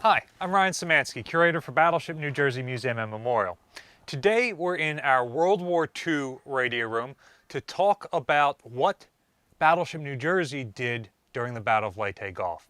Hi, I'm Ryan Szymanski, curator for Battleship New Jersey Museum and Memorial. Today we're in our World War II radio room to talk about what Battleship New Jersey did during the Battle of Leyte Gulf.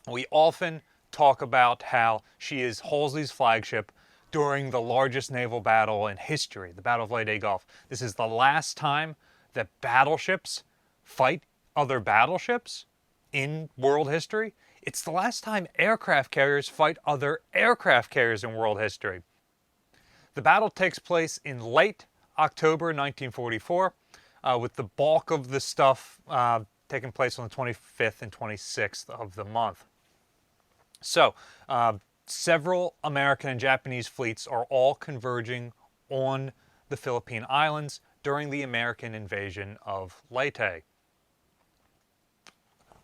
We often talk about how she is Halsey's flagship during the largest naval battle in history, the Battle of Leyte Gulf. This is the last time that battleships fight other battleships in world history. It's the last time aircraft carriers fight other aircraft carriers in world history. The battle takes place in late October 1944, with the bulk of the stuff taking place on the 25th and 26th of the month. So, several American and Japanese fleets are all converging on the Philippine Islands during the American invasion of Leyte.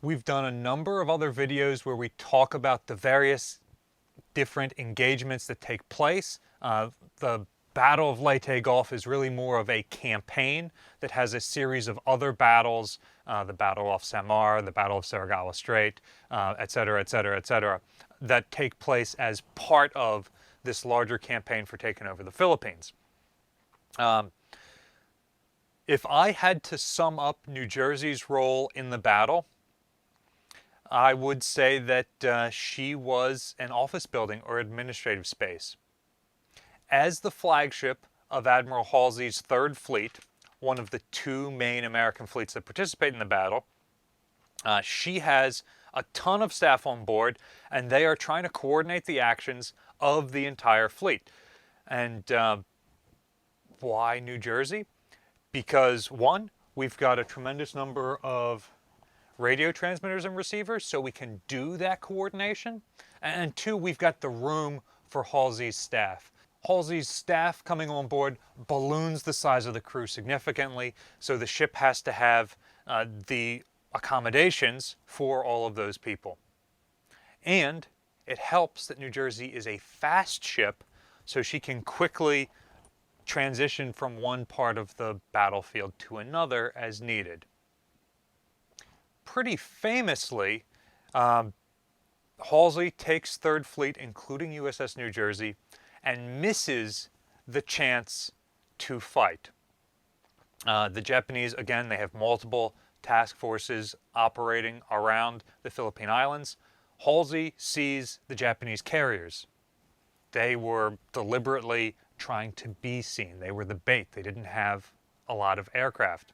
We've done a number of other videos where we talk about the various different engagements that take place. The Battle of Leyte Gulf is really more of a campaign that has a series of other battles, the Battle off Samar, the Battle of Saragawa Strait, etc., etc., etc., that take place as part of this larger campaign for taking over the Philippines. If I had to sum up New Jersey's role in the battle, I would say that she was an office building or administrative space. As the flagship of Admiral Halsey's Third Fleet, one of the two main American fleets that participate in the battle, she has a ton of staff on board, and they are trying to coordinate the actions of the entire fleet. And why New Jersey? Because one, we've got a tremendous number of radio transmitters and receivers, so we can do that coordination. And two, we've got the room for Halsey's staff. Halsey's staff coming on board balloons the size of the crew significantly, so the ship has to have the accommodations for all of those people. And it helps that New Jersey is a fast ship, so she can quickly transition from one part of the battlefield to another as needed. Pretty famously, Halsey takes Third Fleet, including USS New Jersey, and misses the chance to fight. The Japanese, again, they have multiple task forces operating around the Philippine Islands. Halsey sees the Japanese carriers. They were deliberately trying to be seen. They were the bait. They didn't have a lot of aircraft.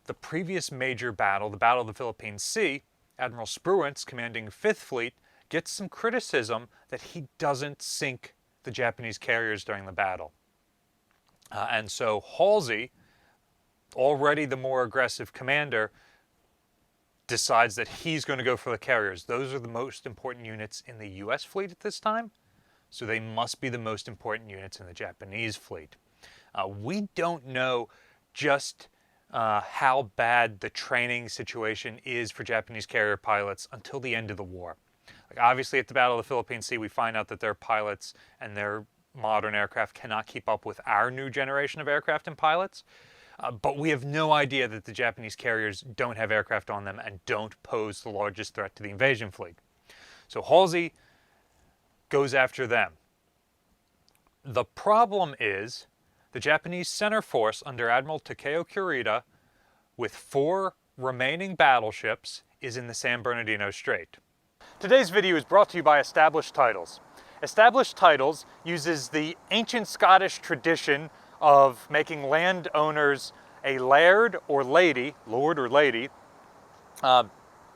The previous major battle, the Battle of the Philippine Sea, Admiral Spruance, commanding Fifth Fleet, gets some criticism that he doesn't sink the Japanese carriers during the battle. And so Halsey, already the more aggressive commander, decides that he's going to go for the carriers. Those are the most important units in the US fleet at this time, so they must be the most important units in the Japanese fleet. We don't know just how bad the training situation is for Japanese carrier pilots until the end of the war. Like, obviously, at the Battle of the Philippine Sea, we find out that their pilots and their modern aircraft cannot keep up with our new generation of aircraft and pilots. But we have no idea that the Japanese carriers don't have aircraft on them and don't pose the largest threat to the invasion fleet. So Halsey goes after them. The problem is the Japanese center force under Admiral Takeo Kurita, with 4 remaining battleships, is in the San Bernardino Strait. Today's video is brought to you by Established Titles. Established Titles uses the ancient Scottish tradition of making landowners a laird or lady, lord or lady,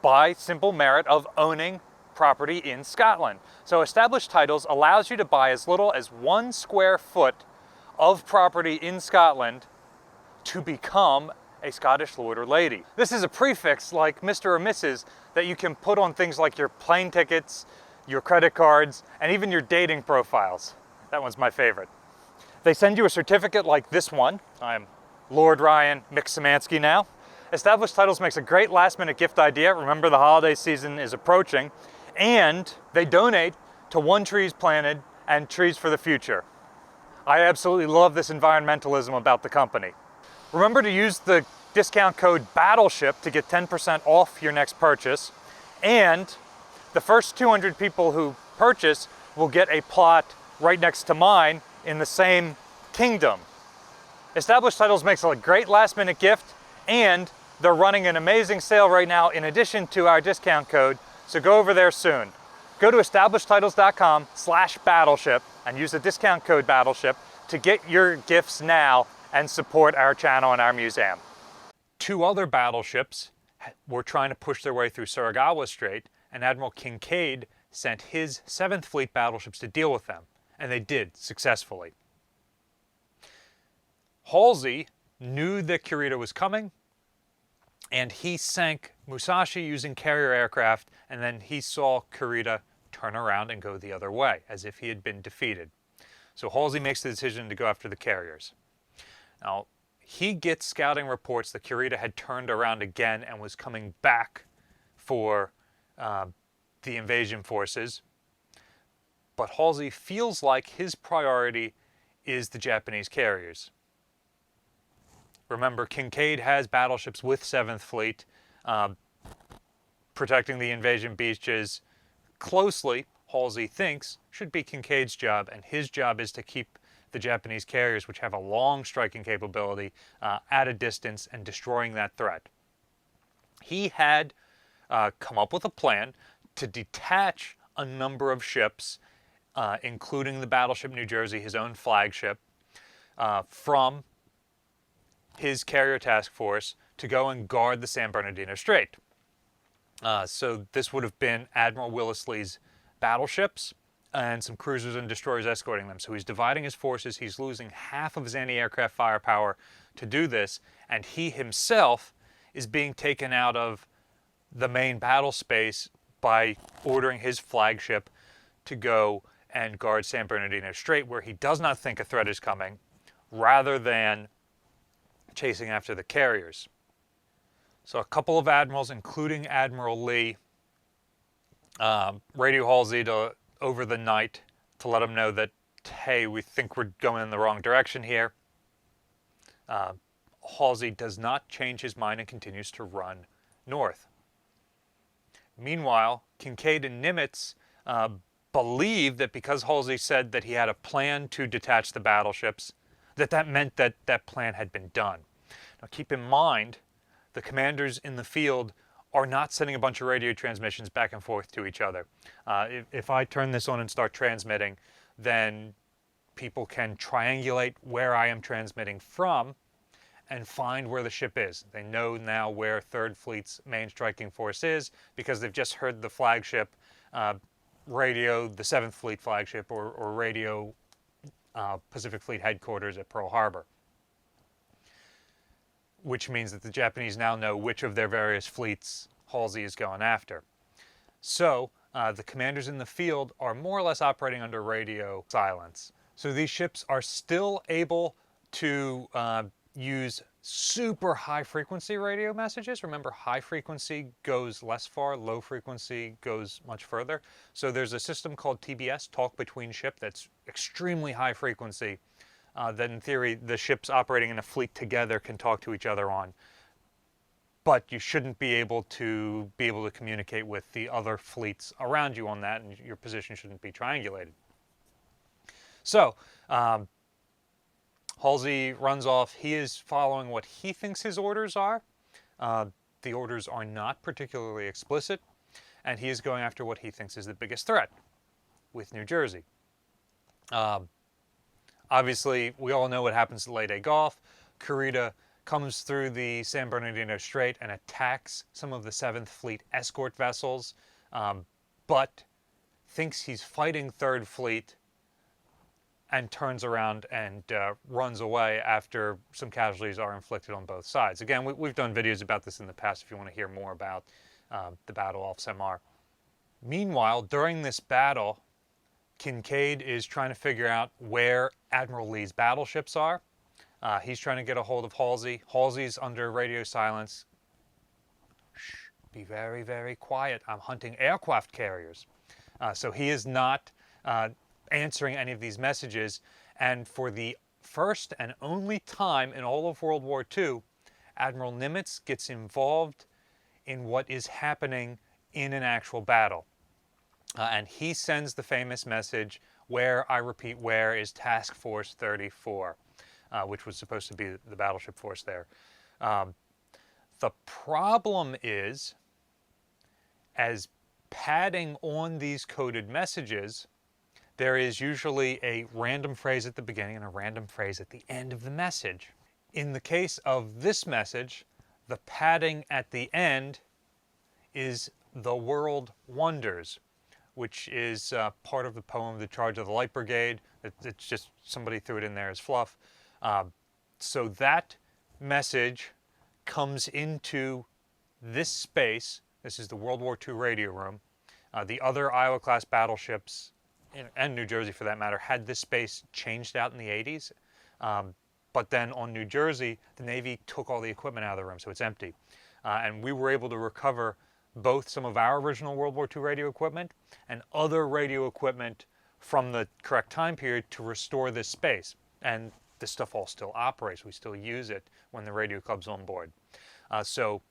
by simple merit of owning property in Scotland. So Established Titles allows you to buy as little as 1 square foot of property in Scotland to become a Scottish lord or lady. This is a prefix like Mr. or Mrs. that you can put on things like your plane tickets, your credit cards, and even your dating profiles. That one's my favorite. They send you a certificate like this one. I'm Lord Ryan Szymanski now. Established Titles makes a great last-minute gift idea. Remember, the holiday season is approaching. And they donate to One Trees Planted and Trees for the Future. I absolutely love this environmentalism about the company. Remember to use the discount code BATTLESHIP to get 10% off your next purchase. And the first 200 people who purchase will get a plot right next to mine in the same kingdom. Established Titles makes a great last-minute gift, and they're running an amazing sale right now in addition to our discount code, so go over there soon. Go to establishedtitles.com/battleship and use the discount code Battleship to get your gifts now and support our channel and our museum. Two other battleships were trying to push their way through Suragawa Strait, and Admiral Kinkaid sent his 7th Fleet battleships to deal with them, and they did successfully. Halsey knew that Kurita was coming, and he sank Musashi using carrier aircraft, and then he saw Kurita turn around and go the other way, as if he had been defeated. So Halsey makes the decision to go after the carriers. Now, he gets scouting reports that Kurita had turned around again and was coming back for the invasion forces, but Halsey feels like his priority is the Japanese carriers. Remember, Kinkaid has battleships with 7th Fleet, protecting the invasion beaches closely, Halsey thinks, should be Kinkaid's job, and his job is to keep the Japanese carriers, which have a long striking capability, at a distance and destroying that threat. He had come up with a plan to detach a number of ships, including the Battleship New Jersey, his own flagship, from his carrier task force to go and guard the San Bernardino Strait. So this would have been Admiral Wellesley's battleships and some cruisers and destroyers escorting them. So he's dividing his forces. He's losing half of his anti-aircraft firepower to do this, and he himself is being taken out of the main battle space by ordering his flagship to go and guard San Bernardino Strait, where he does not think a threat is coming, rather than chasing after the carriers. So a couple of admirals, including Admiral Lee, radio Halsey over the night to let him know that, hey, we think we're going in the wrong direction here. Halsey does not change his mind and continues to run north. Meanwhile, Kinkaid and Nimitz believe that because Halsey said that he had a plan to detach the battleships, that meant that that plan had been done. Now keep in mind, the commanders in the field are not sending a bunch of radio transmissions back and forth to each other. If I turn this on and start transmitting, then people can triangulate where I am transmitting from and find where the ship is. They know now where 3rd Fleet's main striking force is because they've just heard the flagship radio the 7th Fleet flagship or radio Pacific Fleet headquarters at Pearl Harbor, which means that the Japanese now know which of their various fleets Halsey is going after. So the commanders in the field are more or less operating under radio silence. So these ships are still able to use super high frequency radio messages. Remember, high frequency goes less far, low frequency goes much further. So there's a system called TBS, Talk Between Ship, that's extremely high frequency, that in theory the ships operating in a fleet together can talk to each other on. But you shouldn't be able to communicate with the other fleets around you on that, and your position shouldn't be triangulated. So Halsey runs off. He is following what he thinks his orders are. The orders are not particularly explicit, and he is going after what he thinks is the biggest threat, with New Jersey. Obviously, we all know what happens at Leyte Gulf. Kurita comes through the San Bernardino Strait and attacks some of the 7th Fleet escort vessels, but thinks he's fighting 3rd Fleet and turns around and runs away after some casualties are inflicted on both sides. Again, we've done videos about this in the past if you want to hear more about the Battle off Samar. Meanwhile, during this battle, Kinkaid is trying to figure out where Admiral Lee's battleships are. He's trying to get a hold of Halsey. Halsey's under radio silence. Shh, be very, very quiet. I'm hunting aircraft carriers. So he is not answering any of these messages. And for the first and only time in all of World War II, Admiral Nimitz gets involved in what is happening in an actual battle. and he sends the famous message, "Where, I repeat, where is Task Force 34?" Which was supposed to be the battleship force there. The problem is, as padding on these coded messages, there is usually a random phrase at the beginning and a random phrase at the end of the message. In the case of this message, the padding at the end is "The World Wonders," which is part of the poem "The Charge of the Light Brigade." It's just somebody threw it in there as fluff. So that message comes into this space. This is the World War II radio room. The other Iowa-class battleships, and New Jersey for that matter, had this space changed out in the 80s. But then on New Jersey, the Navy took all the equipment out of the room, so it's empty. And we were able to recover both some of our original World War II radio equipment and other radio equipment from the correct time period to restore this space. And this stuff all still operates. We still use it when the radio club's on board. So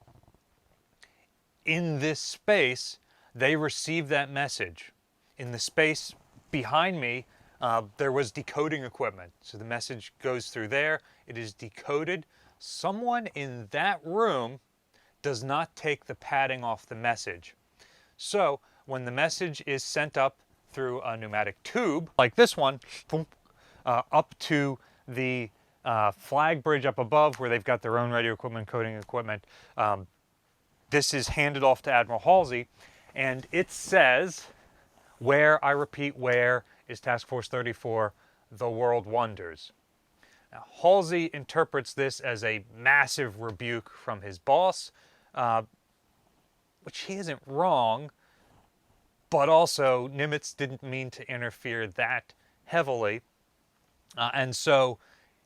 in this space, they received that message. In the space behind me, there was decoding equipment. So the message goes through there. It is decoded. Someone in that room does not take the padding off the message. So when the message is sent up through a pneumatic tube, like this one, boom, up to the flag bridge up above where they've got their own radio equipment, coding equipment, this is handed off to Admiral Halsey, and it says, "Where, I repeat, where is Task Force 34, the World Wonders?" Now, Halsey interprets this as a massive rebuke from his boss, which he isn't wrong, but also Nimitz didn't mean to interfere that heavily. And so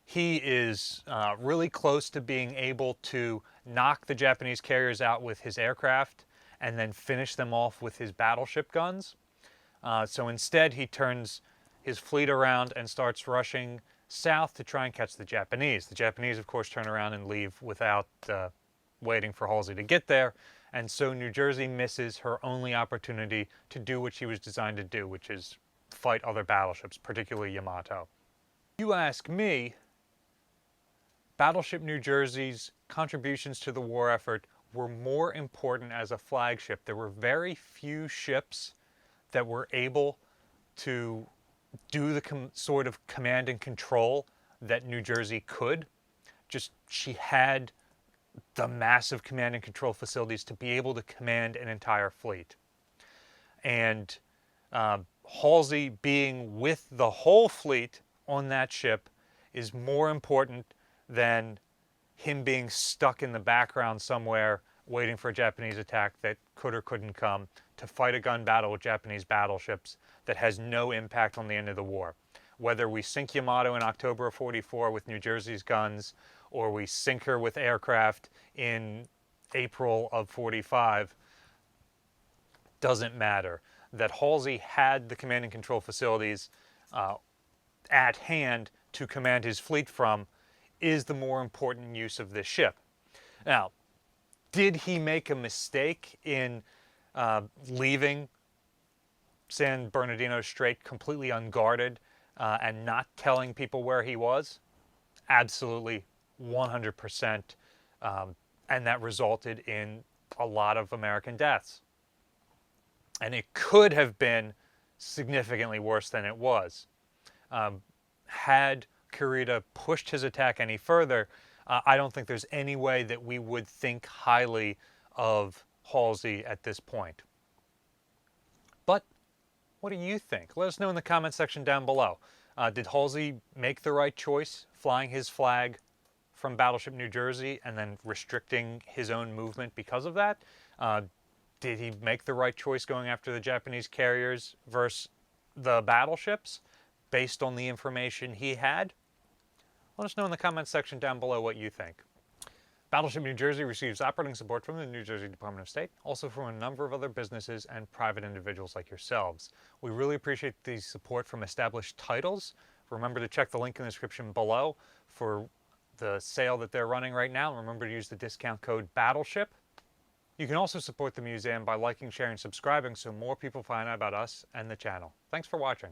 he is really close to being able to knock the Japanese carriers out with his aircraft and then finish them off with his battleship guns. So instead he turns his fleet around and starts rushing south to try and catch the Japanese. The Japanese, of course, turn around and leave without waiting for Halsey to get there. And so New Jersey misses her only opportunity to do what she was designed to do, which is fight other battleships, particularly Yamato. You ask me, Battleship New Jersey's contributions to the war effort were more important as a flagship. There were very few ships that were able to do the sort of command and control that New Jersey could. Just, she had the massive command and control facilities to be able to command an entire fleet. And Halsey being with the whole fleet on that ship is more important than him being stuck in the background somewhere waiting for a Japanese attack that could or couldn't come to fight a gun battle with Japanese battleships that has no impact on the end of the war. Whether we sink Yamato in October of '44 with New Jersey's guns, or we sink her with aircraft in April of '45, doesn't matter. That Halsey had the command and control facilities at hand to command his fleet from is the more important use of this ship. Now, did he make a mistake in leaving San Bernardino Strait completely unguarded and not telling people where he was? Absolutely, 100%. And that resulted in a lot of American deaths. And it could have been significantly worse than it was. Had Kurita pushed his attack any further, I don't think there's any way that we would think highly of Halsey at this point. But what do you think? Let us know in the comment section down below. Did Halsey make the right choice flying his flag from Battleship New Jersey and then restricting his own movement because of that? Did he make the right choice going after the Japanese carriers versus the battleships based on the information he had? Let us know in the comments section down below what you think. Battleship New Jersey receives operating support from the New Jersey Department of State, also from a number of other businesses and private individuals like yourselves. We really appreciate the support from established titles. Remember to check the link in the description below for the sale that they're running right now. Remember to use the discount code BATTLESHIP. You can also support the museum by liking, sharing, subscribing so more people find out about us and the channel. Thanks for watching.